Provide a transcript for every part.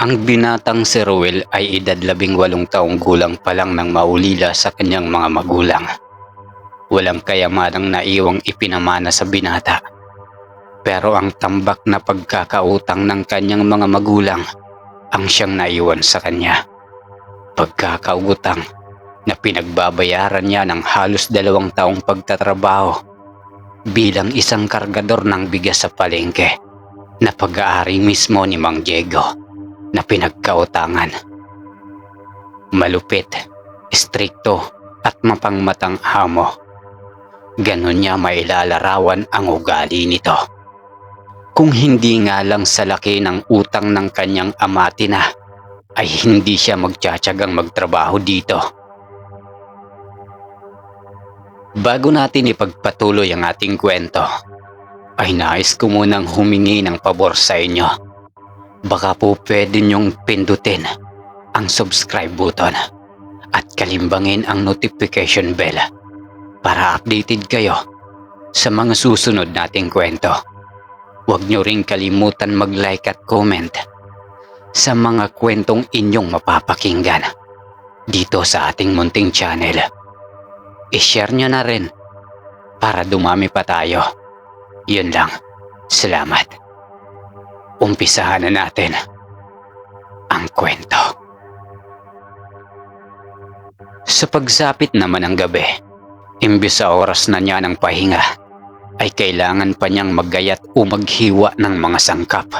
Ang binatang si Ruel ay edad 18 taong gulang pa lang nang maulila sa kanyang mga magulang. Walang kayamanang naiwang ipinamana sa binata. Pero ang tambak na pagkakautang ng kanyang mga magulang ang siyang naiwan sa kanya. Pagkakautang na pinagbabayaran niya ng halos 2 taong pagtatrabaho bilang isang kargador ng bigas sa palengke na pag-aari mismo ni Mang Diego na pinagkautangan. Malupit, istrikto at mapangmatang amo. Ganon niya mailalarawan ang ugali nito. Kung hindi nga lang sa laki ng utang ng kanyang amati na, ay hindi siya magtsatsagang magtrabaho dito. Bago natin ipagpatuloy ang ating kwento, ay nais ko munang humingi ng pabor sa inyo. Baka po pwede niyong pindutin ang subscribe button at kalimbangin ang notification bell para updated kayo sa mga susunod nating kwento. Huwag niyo ring kalimutan mag-like at comment sa mga kwentong inyong mapapakinggan dito sa ating munting channel. I-share niyo na rin para dumami pa tayo. Yun lang. Salamat. Umpisahan na natin ang kwento. Sa pagsapit naman ng gabi, imbes sa oras na niya ng pahinga, ay kailangan pa niyang maggayat o maghiwa ng mga sangkap,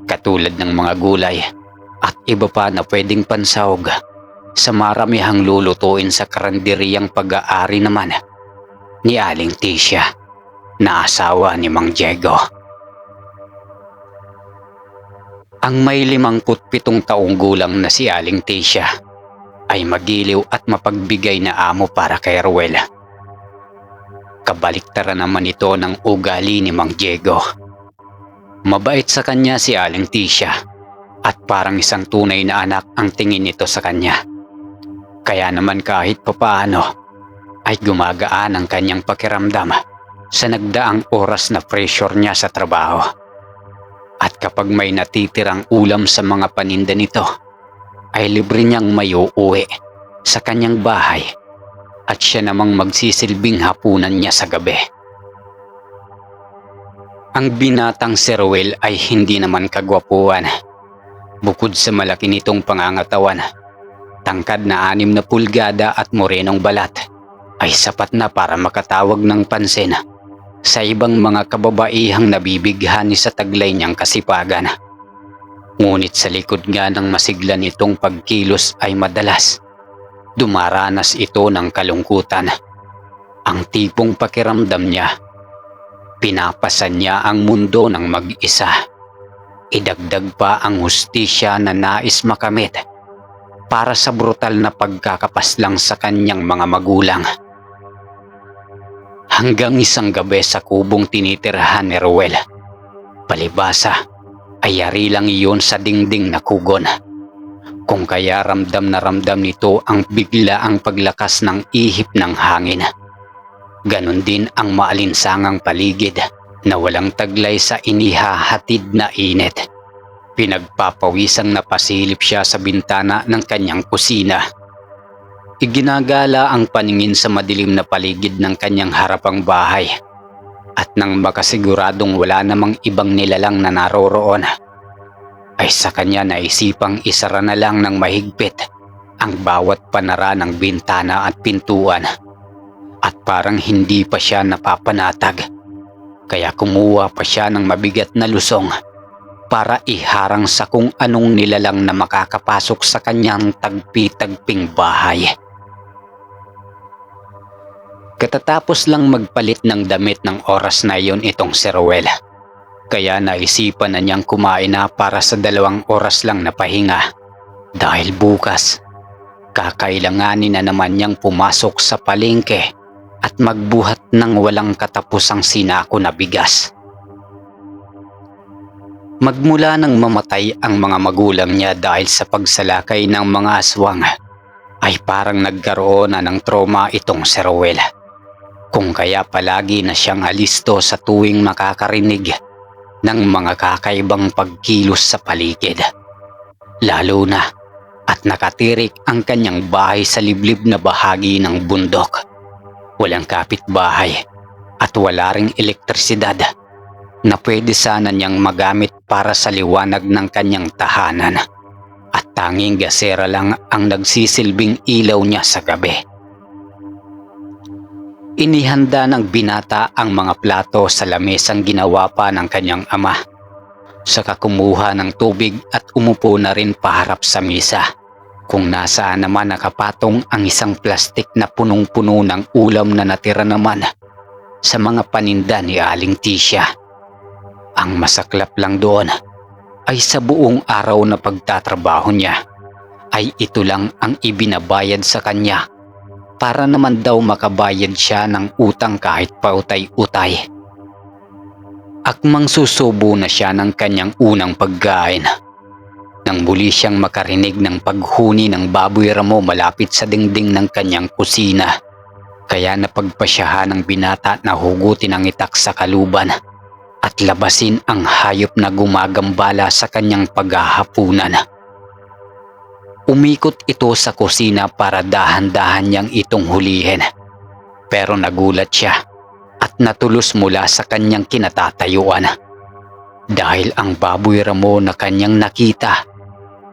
katulad ng mga gulay at iba pa na pwedeng pansahog sa maramihang lulutuin sa karenderyang pag-aari naman ni Aling Tisha, na asawa ni Mang Diego. Ang may 57 taong gulang na si Aling Tisha ay magiliw at mapagbigay na amo para kay Ruel. Kabaliktaran naman ito ng ugali ni Mang Diego. Mabait sa kanya si Aling Tisha at parang isang tunay na anak ang tingin nito sa kanya. Kaya naman kahit papaano ay gumagaan ang kanyang pakiramdam sa nagdaang oras na pressure niya sa trabaho. At kapag may natitirang ulam sa mga paninda nito, ay libre niyang maiuwi sa kanyang bahay at siya namang magsisilbing hapunan niya sa gabi. Ang binatang si Ruel ay hindi naman kagwapuan. Bukod sa malaki nitong pangangatawan, tangkad na 6 na pulgada at morenong balat ay sapat na para makatawag ng pansin sa ibang mga kababaihang nabibighani sa taglay niyang kasipagan. Ngunit sa likod nga ng masigla nitong pagkilos ay madalas dumaranas ito ng kalungkutan. Ang tipong pakiramdam niya, pinapasan niya ang mundo ng mag-isa. Idagdag pa ang hustisya na nais makamit para sa brutal na pagkakapaslang sa kanyang mga magulang. Hanggang isang gabi sa kubong tinitirahan ni Ruel, palibasa ay yari lang iyon sa dingding na kugon. Kung kaya ramdam na ramdam nito ang biglaang paglakas ng ihip ng hangin. Ganon din ang maalinsangang paligid na walang taglay sa inihahatid na init. Pinagpapawisang napasilip siya sa bintana ng kanyang kusina. Iginagala ang paningin sa madilim na paligid ng kanyang harapang bahay. At nang makasiguradong wala namang ibang nilalang na naroroon, ay sa kanya naisipang isara na lang ng mahigpit ang bawat panara ng bintana at pintuan. At parang hindi pa siya napapanatag, kaya kumuha pa siya ng mabigat na lusong para iharang sa kung anong nilalang na makakapasok sa kanyang tagpi-tagping bahay. Katatapos lang magpalit ng damit ng oras na iyon itong si Ruel, kaya naisipan na niyang kumain na para sa 2 oras lang na pahinga. Dahil bukas, kakailanganin na naman niyang pumasok sa palengke at magbuhat ng walang katapusang sinako na bigas. Magmula nang mamatay ang mga magulang niya dahil sa pagsalakay ng mga aswang, ay parang nagkaroon na ng trauma itong si Ruel. Kung kaya palagi na siyang alisto sa tuwing makakarinig ng mga kakaibang pagkilos sa paligid. lalo na at nakatirik ang kanyang bahay sa liblib na bahagi ng bundok. Walang kapitbahay at wala ring elektrisidad na pwede sana niyang magamit para sa liwanag ng kanyang tahanan, at tanging gasera lang ang nagsisilbing ilaw niya sa gabi. Inihanda ng binata ang mga plato sa lamesang ginawa pa ng kanyang ama. Saka kumuha ng tubig at umupo na rin paharap sa mesa, kung nasaan naman nakapatong ang isang plastik na punong-puno ng ulam na natira naman sa mga paninda ni Aling Tisya. Ang masaklap lang doon ay sa buong araw na pagtatrabaho niya ay ito lang ang ibinabayad sa kanya, para naman daw makabayad siya ng utang kahit pautay-utay. Akmang susubo na siya ng kanyang unang pagkain nang muli siyang makarinig ng paghuni ng baboy ramo malapit sa dingding ng kanyang kusina. Kaya napagpasyahan ng binata na hugutin ang itak sa kaluban at labasin ang hayop na gumagambala sa kanyang paghahapunan. Umikot ito sa kusina para dahan-dahan niyang itong hulihin, pero nagulat siya at natulos mula sa kanyang kinatatayuan, dahil ang baboy ramo na kanyang nakita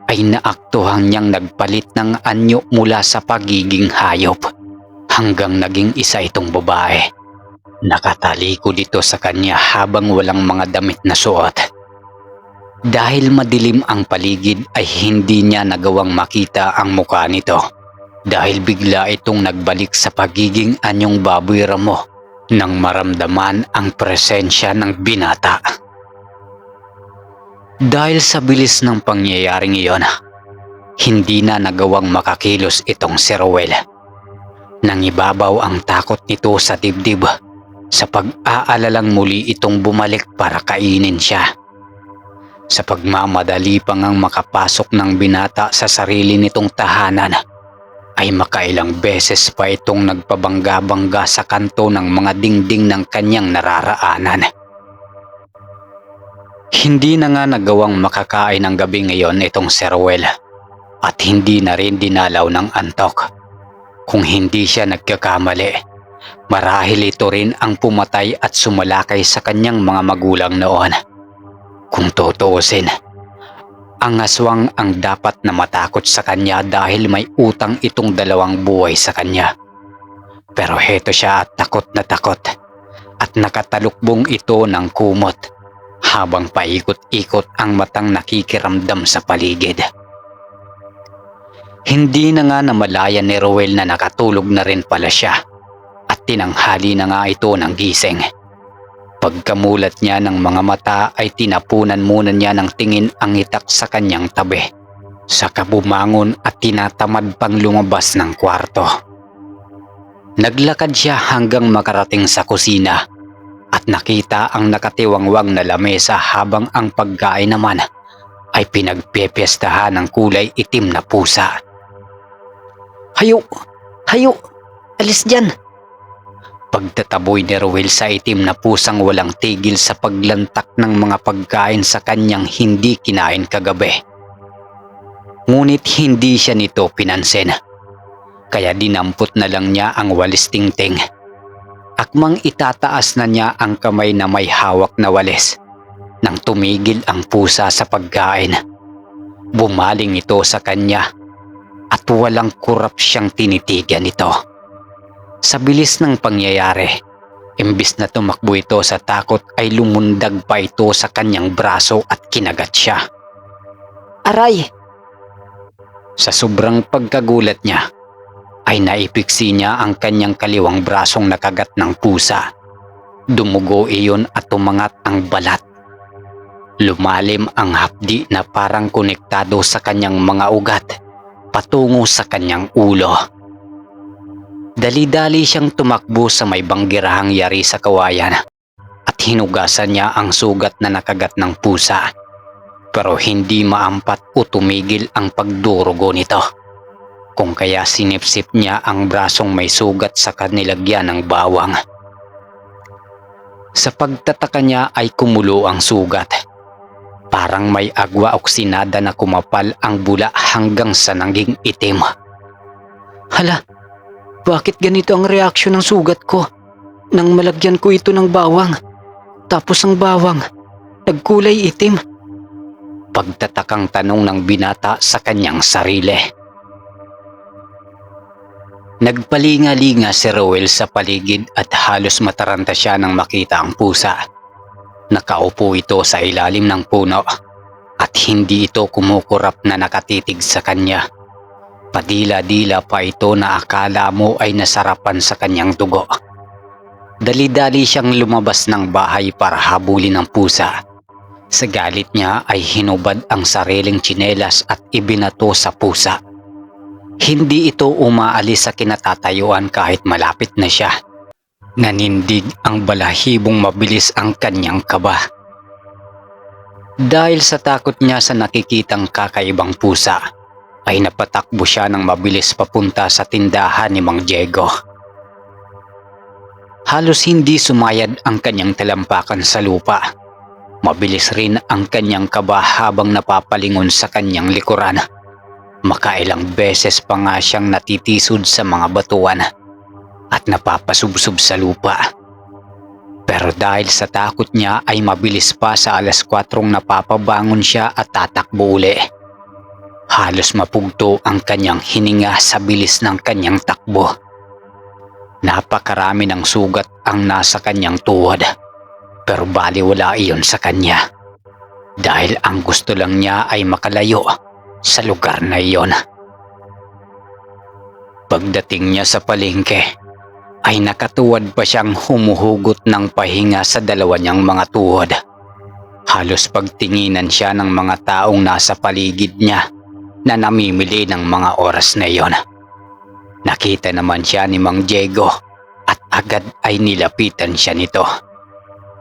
ay naaktuhang niyang nagpalit ng anyo mula sa pagiging hayop hanggang naging isa itong babae. Nakatalikod ito sa kanya habang walang mga damit na suot. Dahil madilim ang paligid ay hindi niya nagawang makita ang mukha nito, dahil bigla itong nagbalik sa pagiging anyong baboy ramo nang maramdaman ang presensya ng binata. Dahil sa bilis ng pangyayaring iyon, hindi na nagawang makakilos itong si Rowel. Nangibabaw ang takot nito sa dibdib sa pag-aalalang muli itong bumalik para kainin siya. Sa pagmamadali pa ngang makapasok ng binata sa sarili nitong tahanan, ay makailang beses pa itong nagpabangga-bangga sa kanto ng mga dingding ng kanyang nararaanan. Hindi na nga nagawang makakain ng gabi ngayon itong si Rowel, at hindi na rin dinalaw ng antok. Kung hindi siya nagkakamali, marahil ito rin ang pumatay at sumalakay sa kanyang mga magulang noon. Kung tutuusin, ang aswang ang dapat na matakot sa kanya dahil may utang itong 2 buhay sa kanya. Pero heto siya at takot at nakatalukbong ito ng kumot habang paikot-ikot ang matang nakikiramdam sa paligid. Hindi na nga namalayan ni Rowel na nakatulog na rin pala siya at tinanghali na nga ito ng gising. Pagkamulat niya ng mga mata ay tinapunan muna niya ng tingin ang itak sa kanyang tabi. Saka bumangon at tinatamad pang lumabas ng kwarto. Naglakad siya hanggang makarating sa kusina at nakita ang nakatiwangwang na lamesa habang ang pagkain naman ay pinagpepestahan ng kulay itim na pusa. "Hayo! Hayo! Alis dyan!" Pagtataboy ni Rowel sa itim na pusang walang tigil sa paglantak ng mga pagkain sa kanyang hindi kinain kagabi. Ngunit hindi siya nito pinansin, kaya dinampot na lang niya ang walis tingting. Akmang itataas na niya ang kamay na may hawak na walis nang tumigil ang pusa sa pagkain. Bumaling ito sa kanya at walang kurap siyang tinitigan ito. Sa bilis ng pangyayari, imbis na tumakbo ito sa takot ay lumundag pa ito sa kanyang braso at kinagat siya. "Aray!" Sa sobrang pagkagulat niya, ay naipiksi niya ang kanyang kaliwang brasong nakagat ng pusa. Dumugo iyon at tumangat ang balat. Lumalim ang hapdi na parang konektado sa kanyang mga ugat patungo sa kanyang ulo. Dali-dali siyang tumakbo sa may banggirahang yari sa kawayan at hinugasan niya ang sugat na nakagat ng pusa. Pero hindi maampat o tumigil ang pagdurugo nito. Kung kaya sinipsip niya ang brasong may sugat sa kanilagyan ng bawang. Sa pagtataka niya ay kumulo ang sugat. Parang may agwa oksinada na kumapal ang bula hanggang sa naging itim. Hala, bakit ganito ang reaksyon ng sugat ko nang malagyan ko ito ng bawang? Tapos ang bawang, nagkulay itim. Pagtatakang tanong ng binata sa kanyang sarili. Nagpalinga-linga si Roel sa paligid at halos mataranta siya nang makita ang pusa. Nakaupo ito sa ilalim ng puno at hindi ito kumukurap na nakatitig sa kanya. Padila-dila pa ito na akala mo ay nasarapan sa kanyang dugo. Dali-dali siyang lumabas ng bahay para habulin ang pusa. Sa galit niya ay hinubad ang sariling tsinelas at ibinato sa pusa. Hindi ito umaalis sa kinatatayuan kahit malapit na siya. Nanindig ang balahibong mabilis ang kanyang kaba. Dahil sa takot niya sa nakikitang kakaibang pusa, ay napatakbo siya ng mabilis papunta sa tindahan ni Mang Diego. Halos hindi sumayad ang kanyang talampakan sa lupa. Mabilis rin ang kanyang kaba habang napapalingon sa kanyang likuran. Makailang beses pa nga siyang natitisod sa mga batuan at napapasubsob sa lupa. Pero dahil sa takot niya ay mabilis pa sa 4:00 napapabangon siya at tatakbo uli. Halos mapugto ang kanyang hininga sa bilis ng kanyang takbo. Napakarami ng sugat ang nasa kanyang tuhod, pero baliwala iyon sa kanya. Dahil ang gusto lang niya ay makalayo sa lugar na iyon. Pagdating niya sa palengke, ay nakatuwad pa siyang humuhugot ng pahinga sa dalawa niyang mga tuhod. Halos pagtinginan siya ng mga taong nasa paligid niya na namimili ng mga oras na iyon. Nakita naman siya ni Mang Diego at agad ay nilapitan siya nito.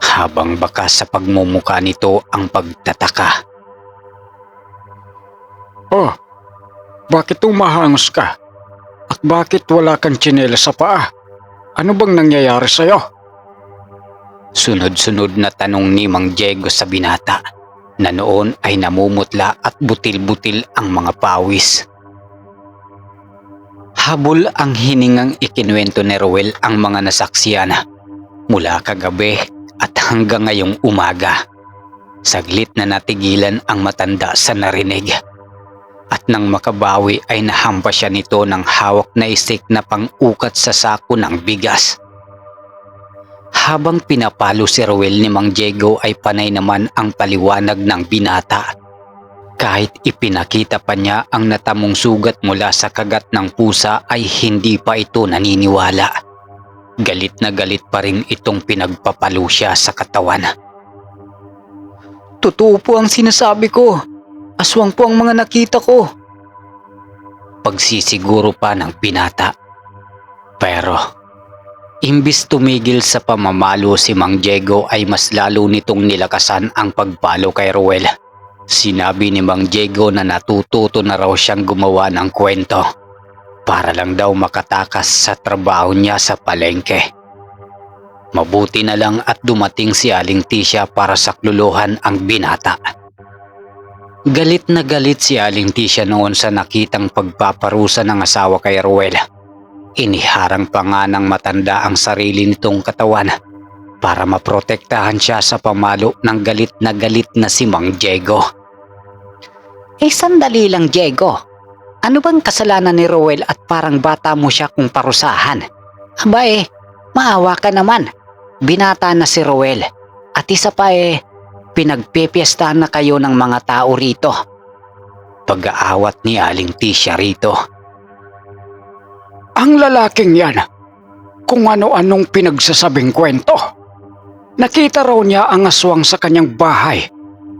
Habang baka sa pagmumuka nito ang pagtataka. Oh, bakit umahangos ka? At bakit wala kang tsinelas sa paa? Ano bang nangyayari sa'yo? Sunod-sunod na tanong ni Mang Diego sa binata na noon ay namumutla at butil-butil ang mga pawis. Habol ang hiningang ikinuwento ni Roel ang mga nasaksiyan mula kagabi at hanggang ngayong umaga. Saglit na natigilan ang matanda sa narinig. At nang makabawi ay nahampas siya nito ng hawak na isik na pang-ukat sa sako ng bigas. Habang pinapalo si Roel ni Mang Diego ay panay naman ang paliwanag ng binata. Kahit ipinakita pa niya ang natamong sugat mula sa kagat ng pusa ay hindi pa ito naniniwala. Galit na galit pa rin itong pinagpapalo siya sa katawan. Totoo po ang sinasabi ko. Aswang po ang mga nakita ko. Pagsisiguro pa ng binata. Pero imbis tumigil sa pamamalo si Mang Diego ay mas lalo nitong nilakasan ang pagpalo kay Roel. Sinabi ni Mang Diego na natututo na raw siyang gumawa ng kwento para lang daw makatakas sa trabaho niya sa palengke. Mabuti na lang at dumating si Aling Tisya para sakluluhan ang binata. Galit na galit si Aling Tisya noon sa nakitang pagpaparusa ng asawa kay Roel. Iniharang pa nga ng matanda ang sarili nitong katawan para maprotektahan siya sa pamalo ng galit na si Mang Diego. Sandali lang, Diego. Ano bang kasalanan ni Roel at parang bata mo siya kung parusahan? Aba maawa ka naman. Binata na si Roel. At isa pa pinagpipiestahan na kayo ng mga tao rito. Pag-aawat ni Aling Tisya rito. Ang lalaking yan, kung ano-anong pinagsasabing kwento. Nakita raw niya ang aswang sa kanyang bahay.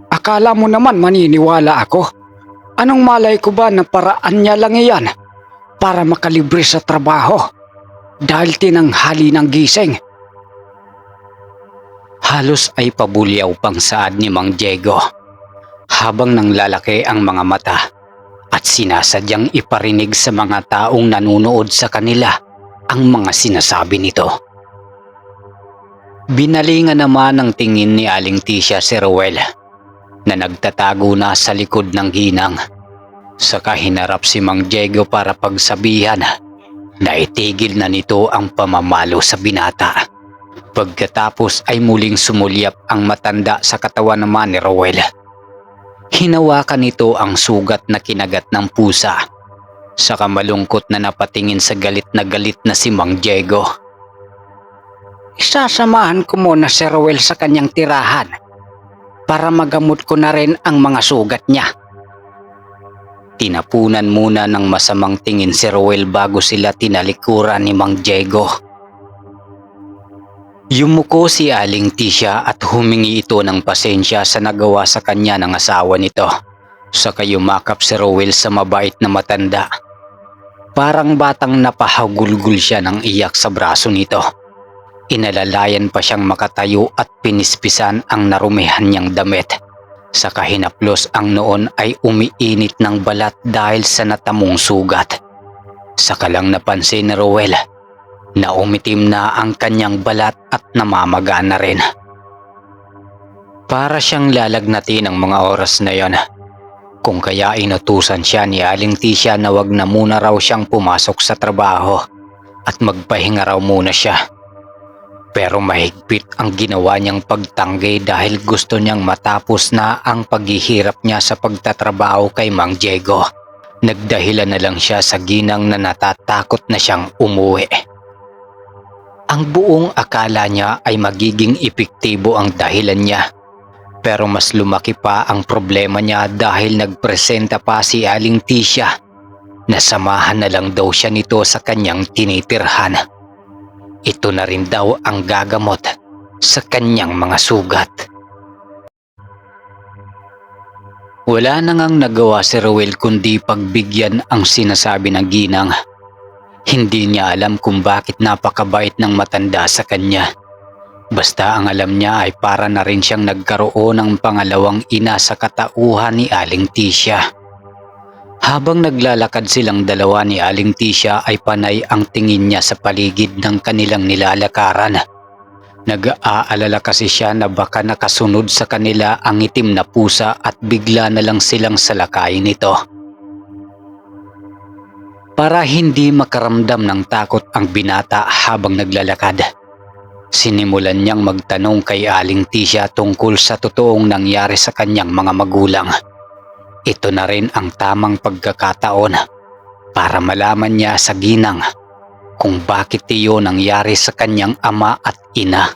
Akala mo naman maniniwala ako? Anong malay ko ba na paraan niya lang iyan para makalibre sa trabaho dahil tinanghali ng gising? Halos ay pabulyaw pang saad ni Mang Diego habang nanglalaki ang mga mata at sinasadyang iparinig sa mga taong nanunood sa kanila ang mga sinasabi nito. Binalingan naman ng tingin ni Aling Tisya si Roel. na nagtatago na sa likod ng ginang. Saka hinarap si Mang Diego para pagsabihan na itigil na nito ang pamamalo sa binata. Pagkatapos ay muling sumulyap ang matanda sa katawan naman ni Roel. Hinawakan nito ang sugat na kinagat ng pusa. Saka malungkot na napatingin sa galit na si Mang Diego. Isasamahan ko muna si Roel sa kanyang tirahan para magamot ko na rin ang mga sugat niya. Tinapunan muna ng masamang tingin si Roel bago sila tinalikuran ni Mang Diego. Yumuko si Aling Tisha at humingi ito ng pasensya sa nagawa sa kanya ng asawa nito. Saka yumakap si Roel sa mabait na matanda. Parang batang napahagulgul siya ng iyak sa braso nito. Inalalayan pa siyang makatayo at pinispisan ang narumihan niyang damit. Saka hinaplos ang noon ay umiinit ng balat dahil sa natamong sugat. Saka lang napansin ni Roel na umitim na ang kanyang balat at namamaga na rin. Para siyang lalagnatin ang mga oras na yon. Kung kaya inutusan siya ni Aling Tisha na wag na muna raw siyang pumasok sa trabaho at magpahinga raw muna siya. Pero mahigpit ang ginawa niyang pagtanggi dahil gusto niyang matapos na ang paghihirap niya sa pagtatrabaho kay Mang Diego. Nagdahilan na lang siya sa ginang na natatakot na siyang umuwi. Ang buong akala niya ay magiging epektibo ang dahilan niya. Pero mas lumaki pa ang problema niya dahil nagpresenta pa si Aling Tisha na samahan na lang daw siya nito sa kanyang tinitirhan. Ito na rin daw ang gagamot sa kanyang mga sugat. Wala na ngang nagawa si Roel kundi pagbigyan ang sinasabi ng ginang. Hindi niya alam kung bakit napakabait ng matanda sa kanya. Basta ang alam niya ay para na rin siyang nagkaroon ng pangalawang ina sa katauhan ni Aling Tisha. Habang naglalakad silang dalawa ni Aling Tisha ay panay ang tingin niya sa paligid ng kanilang nilalakaran. Nag-aalala kasi siya na baka nakasunod sa kanila ang itim na pusa at bigla na lang silang salakayin nito. Para hindi makaramdam ng takot ang binata habang naglalakad, sinimulan niyang magtanong kay Aling Tisha tungkol sa totoong nangyari sa kanyang mga magulang. Ito na rin ang tamang pagkakataon para malaman niya sa ginang kung bakit iyon nangyari sa kanyang ama at ina.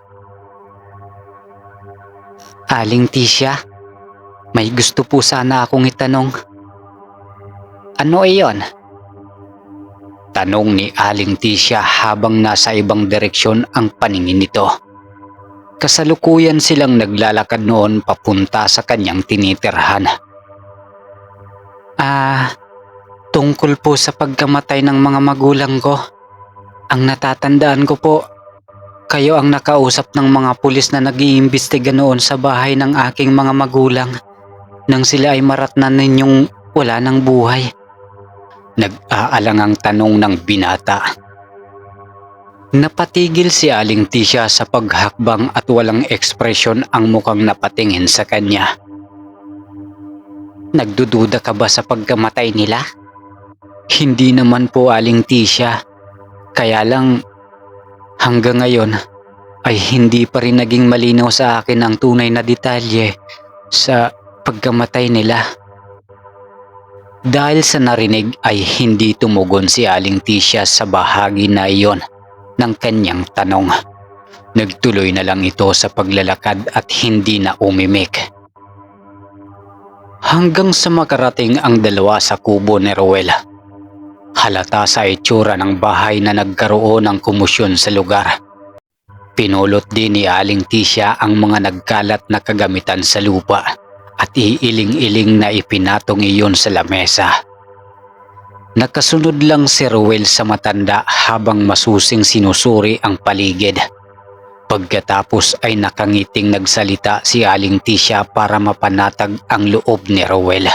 Aling Tisha, may gusto po sana akong itanong. Ano iyon? Tanong ni Aling Tisha habang nasa ibang direksyon ang paningin nito. Kasalukuyan silang naglalakad noon papunta sa kanyang tinitirhan. Tungkol po sa pagkamatay ng mga magulang ko. Ang natatandaan ko po, kayo ang nakausap ng mga pulis na nag-iimbestiga noon sa bahay ng aking mga magulang nang sila ay maratnan ninyong wala ng buhay. Nag-aalangang tanong ng binata. Napatigil si Aling Tisha sa paghakbang at walang ekspresyon ang mukhang napatingin sa kanya. Nagdududa ka ba sa pagkamatay nila? Hindi naman po, Aling Tisha. Kaya lang hanggang ngayon ay hindi pa rin naging malinaw sa akin ang tunay na detalye sa pagkamatay nila. Dahil sa narinig ay hindi tumugon si Aling Tisha sa bahagi na iyon ng kanyang tanong. Nagtuloy na lang ito sa paglalakad at hindi na umimik. Hanggang sa makarating ang dalawa sa kubo ni Roel. Halata sa itsura ng bahay na nagkaroon ng komosyon sa lugar. Pinulot din ni Aling Tisha ang mga nagkalat na kagamitan sa lupa at iiling-iling na ipinatong iyon sa lamesa. Nakasunod lang si Roel sa matanda habang masusing sinusuri ang paligid. Pagkatapos ay nakangiting nagsalita si Aling Tisha para mapanatag ang loob ni Roel.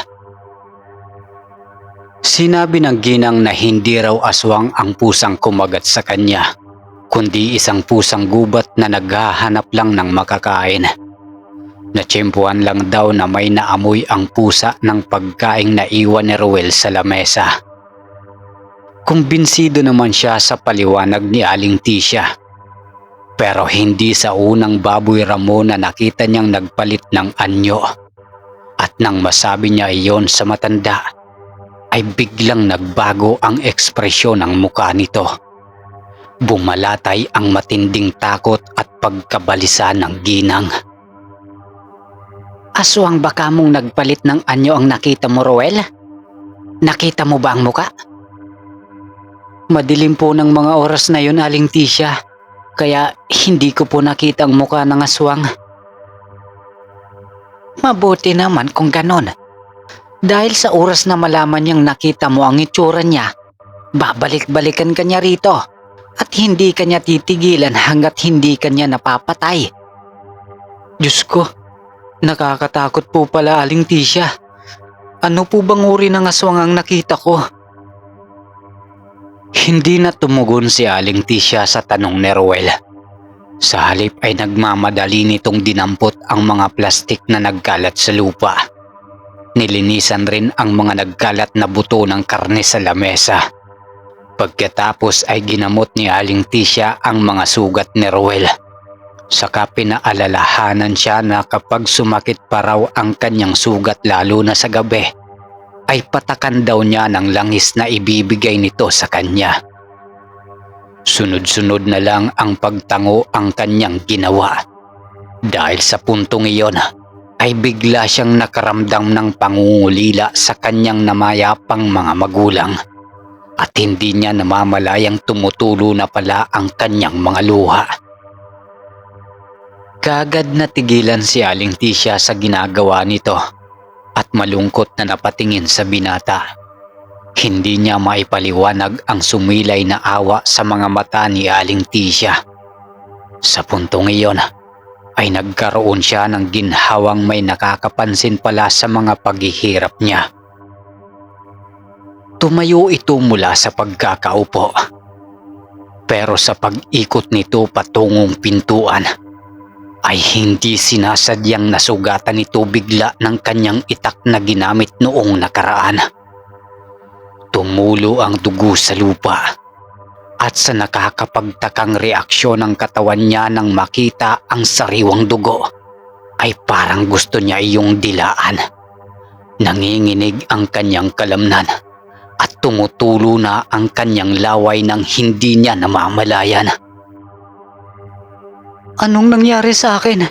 Sinabi ng ginang na hindi raw aswang ang pusang kumagat sa kanya, kundi isang pusang gubat na naghahanap lang ng makakain. Natsyempuhan lang daw na may naamoy ang pusa ng pagkaing naiwan ni Ruel sa lamesa. Kumbinsido naman siya sa paliwanag ni Aling Tisha. Pero hindi sa unang baboy Ramon na nakita niyang nagpalit ng anyo. At nang masabi niya iyon sa matanda, ay biglang nagbago ang ekspresyon ng mukha nito. Bumalatay ang matinding takot at pagkabalisa ng ginang. Aswang baka mong nagpalit ng anyo ang nakita mo, Ruel? Nakita mo ba ang muka? Madilim po ng mga oras na yun, Aling Tisha, kaya hindi ko po nakita ang mukha ng aswang. Mabuti naman kung ganon. Dahil sa oras na malaman niyang nakita mo ang itsura niya, babalik-balikan ka niya rito at hindi ka niya titigilan hanggat hindi ka niya napapatay. Diyos ko, nakakatakot po pala, Aling Tisha. Ano po bang uri ng aswang ang nakita ko? Hindi na tumugon si Aling Tisha sa tanong ni Ruel. Sa halip ay nagmamadali nitong dinampot ang mga plastik na nagkalat sa lupa. Nilinisan rin ang mga nagkalat na buto ng karne sa lamesa. Pagkatapos ay ginamot ni Aling Tisha ang mga sugat ni Ruel. Saka pinaalalahanan siya na kapag sumakit pa raw ang kanyang sugat lalo na sa gabi, ay patakan daw niya ng langis na ibibigay nito sa kanya. Sunod-sunod na lang ang pagtango ang kanyang ginawa. Dahil sa puntong iyon, ay bigla siyang nakaramdam ng pangungulila sa kanyang namayapang mga magulang. At hindi niya namamalayang tumutulo na pala ang kanyang mga luha. Kaagad natigilan si Aling Tisha sa ginagawa nito at malungkot na napatingin sa binata. Hindi niya maipaliwanag ang sumilay na awa sa mga mata ni Aling Tisha. Sa puntong iyon ay nagkaroon siya ng ginhawang may nakakapansin pala sa mga paghihirap niya. Tumayo ito mula sa pagkakaupo. Pero sa pag-ikot nito patungong pintuan, ay hindi sinasadyang nasugatan ito bigla ng kanyang itak na ginamit noong nakaraan. Tumulo ang dugo sa lupa at sa nakakapagtakang reaksyon ng katawan niya nang makita ang sariwang dugo ay parang gusto niya iyong dilaan. Nanginginig ang kanyang kalamnan at tumutulo na ang kanyang laway nang hindi niya namamalayan. Anong nangyari sa akin?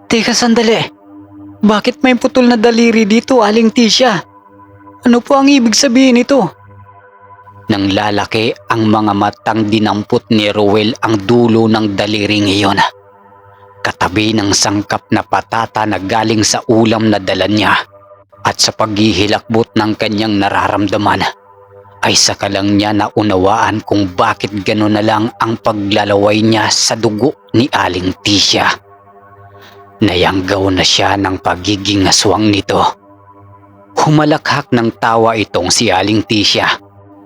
Teka sandali. Bakit may putol na daliri dito, Aling Tisha? Ano po ang ibig sabihin nito? Nang lalaki ang mga matang dinampot ni Ruel ang dulo ng daliring iyon. Katabi ng sangkap na patata na galing sa ulam na dala niya. At sa paghihilakbot ng kanyang nararamdaman, ay saka lang niya naunawaan kung bakit gano'n na lang ang paglalaway niya sa dugo ni Aling Tisha. Nayanggaw na siya ng pagiging aswang nito. Humalakhak ng tawa itong si Aling Tisha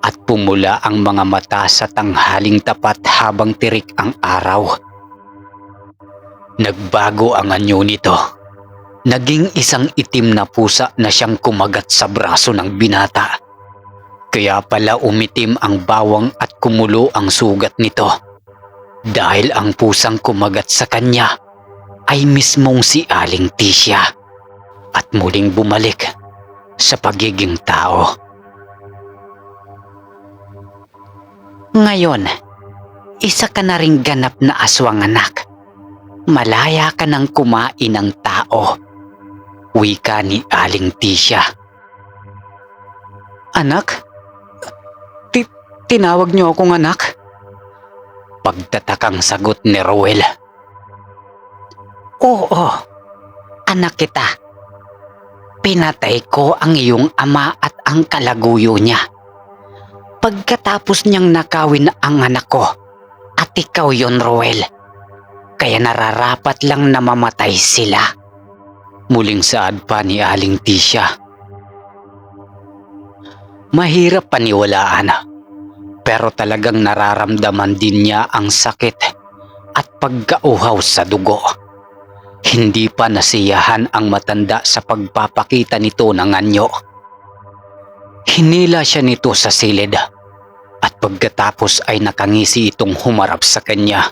at pumula ang mga mata sa tanghaling tapat habang tirik ang araw. Nagbago ang anyo nito. Naging isang itim na pusa na siyang kumagat sa braso ng binata. Kaya pala umitim ang bawang at kumulo ang sugat nito. Dahil ang pusang kumagat sa kanya ay mismong si Aling Tisha at muling bumalik sa pagiging tao. Ngayon, isa ka na ring ganap na aswang anak. Malaya ka ng kumain ng tao. Wika ni Aling Tisha. Anak? Tinawag niyo akong anak? Pagtatakang sagot ni Ruel. Oo, anak kita. Pinatay ko ang iyong ama at ang kalaguyo niya. Pagkatapos niyang nakawin ang anak ko, at ikaw yon, Ruel. Kaya nararapat lang na mamatay sila. Muling saad pa ni Aling Tisha. Mahirap paniwalaan. Pero talagang nararamdaman din niya ang sakit at pagkauhaw sa dugo. Hindi pa nasiyahan ang matanda sa pagpapakita nito ng anyo. Hinila siya nito sa silid at pagkatapos ay nakangisi itong humarap sa kanya.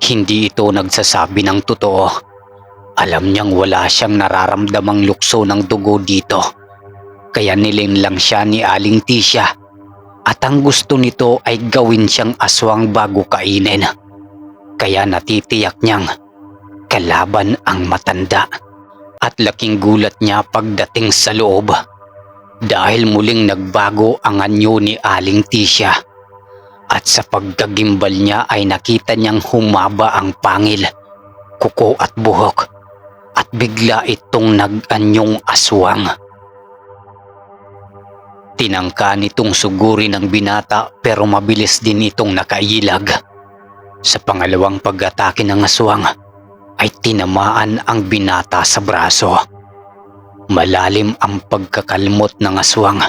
Hindi ito nagsasabi ng totoo. Alam niyang wala siyang nararamdamang lukso ng dugo dito. Kaya nilinlang siya ni Aling Tisya at ang gusto nito ay gawin siyang aswang bago kainin. Kaya natitiyak niyang kalaban ang matanda at laking gulat niya pagdating sa loob dahil muling nagbago ang anyo ni Aling Tisya at sa pagkagimbal niya ay nakita niyang humaba ang pangil, kuko at buhok at bigla itong nag-anyong aswang. Tinangka nitong sugurin ng binata pero mabilis din itong nakailag. Sa pangalawang pag-atake ng aswang ay tinamaan ang binata sa braso. Malalim ang pagkakalmot ng aswang.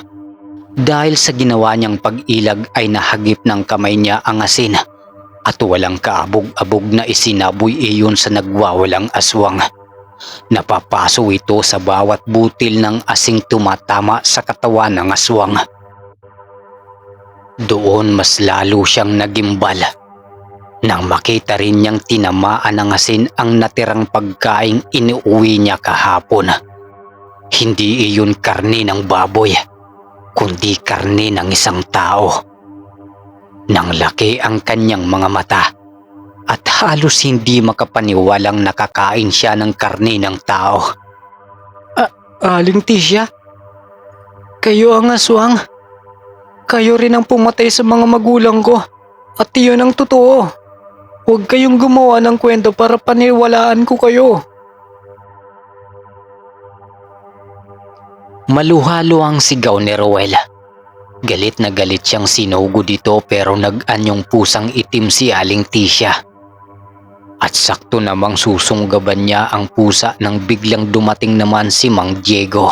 Dahil sa ginawa niyang pag-ilag ay nahagip ng kamay niya ang asin at walang kaabog-abog na isinaboy iyon sa nagwawalang aswang. Napapaso ito sa bawat butil ng asing tumatama sa katawan ng aswang. Doon mas lalo siyang nagimbal nang makita rin niyang tinamaan ng asin ang natirang pagkaing inuwi niya kahapon. Hindi iyon karne ng baboy, kundi karne ng isang tao. Nang laki ang kanyang mga mata at halos hindi makapaniwalang nakakain siya ng karne ng tao. Aling Tisya, kayo ang aswang. Kayo rin ang pumatay sa mga magulang ko at iyon ang totoo. Huwag kayong gumawa ng kwento para paniwalaan ko kayo. Maluhalo ang sigaw ni Rowel. Galit na galit siyang sinugo dito pero nag-anyong pusang itim si Aling Tisya. At sakto namang susunggaban niya ang pusa nang biglang dumating naman si Mang Diego.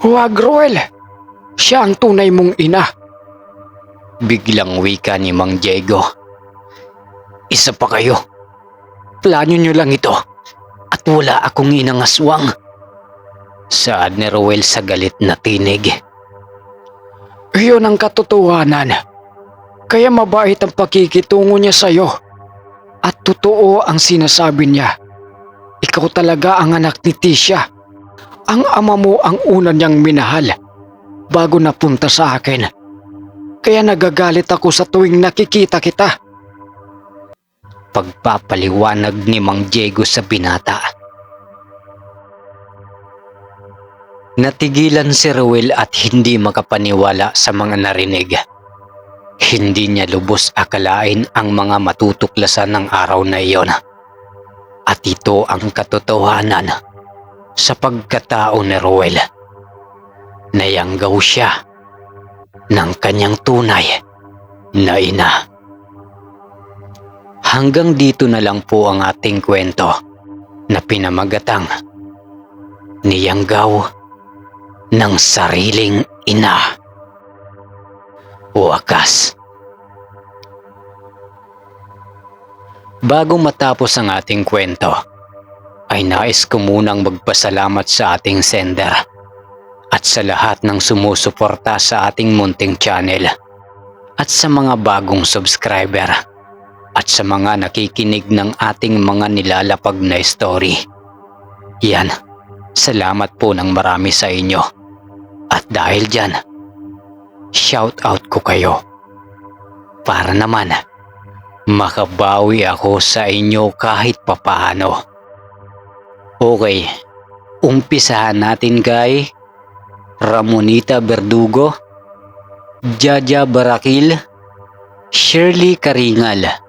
Huwag, Roel. Siya ang tunay mong ina. Biglang wika ni Mang Diego. Isa pa kayo. Plano niyo lang ito. At wala akong inang aswang. Saad ni Rowel sa galit na tinig. Iyon ang katotohanan. Kaya mabait ang pakikitungo niya sa'yo. At totoo ang sinasabi niya. Ikaw talaga ang anak ni Tisya. Ang ama mo ang una niyang minahal bago napunta sa akin. Kaya nagagalit ako sa tuwing nakikita kita. Pagpapaliwanag ni Mang Diego sa binata. Natigilan si Rowel at hindi makapaniwala sa mga narinig. Hindi niya lubos akalain ang mga matutuklasan ng araw na iyon. At ito ang katotohanan sa pagkatao ni Rowel. Nayanggaw siya ng kanyang tunay na ina. Hanggang dito na lang po ang ating kwento na pinamagatang Niyanggaw ng Sariling Ina. Wakas. Bago matapos ang ating kwento, ay nais ko munang magpasalamat sa ating sender at sa lahat ng sumusuporta sa ating munting channel at sa mga bagong subscriber at sa mga nakikinig ng ating mga nilalapag na story. Yan, salamat po ng marami sa inyo. At dahil dyan, shout out ko kayo. Para naman, makabawi ako sa inyo kahit papaano. Okay, umpisahan natin kay Ramonita Verdugo, Jaja Barakil, Shirley Karingal,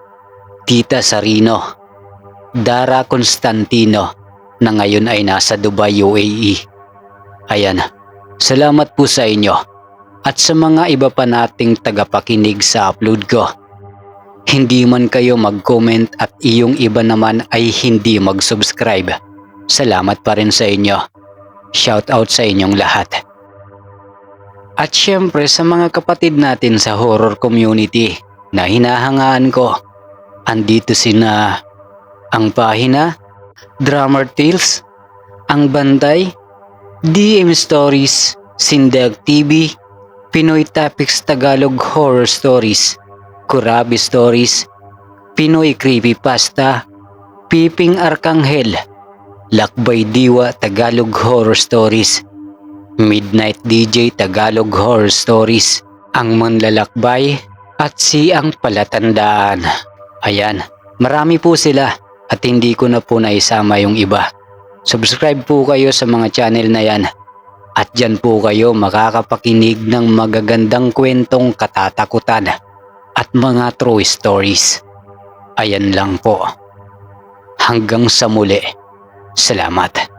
Tita Sarino, Dara Constantino na ngayon ay nasa Dubai, UAE. Ayan, salamat po sa inyo at sa mga iba pa nating tagapakinig sa upload ko. Hindi man kayo mag-comment at iyong iba naman ay hindi mag-subscribe. Salamat pa rin sa inyo. Shout out sa inyong lahat. At syempre sa mga kapatid natin sa horror community na hinahangaan ko. Andito sina ang pahina Drummer Tales, Ang Banday, DM Stories, Sindag TV, Pinoy Topics Tagalog Horror Stories, Kurabi Stories, Pinoy Creepypasta, Piping Arkanghel, Lakbay Diwa Tagalog Horror Stories, Midnight DJ Tagalog Horror Stories, Ang Manlalakbay, at si Ang Palatandaan. Ayan, marami po sila at hindi ko na po naisama yung iba. Subscribe po kayo sa mga channel na yan at dyan po kayo makakapakinig ng magagandang kwentong katatakutan at mga true stories. Ayan lang po. Hanggang sa muli. Salamat.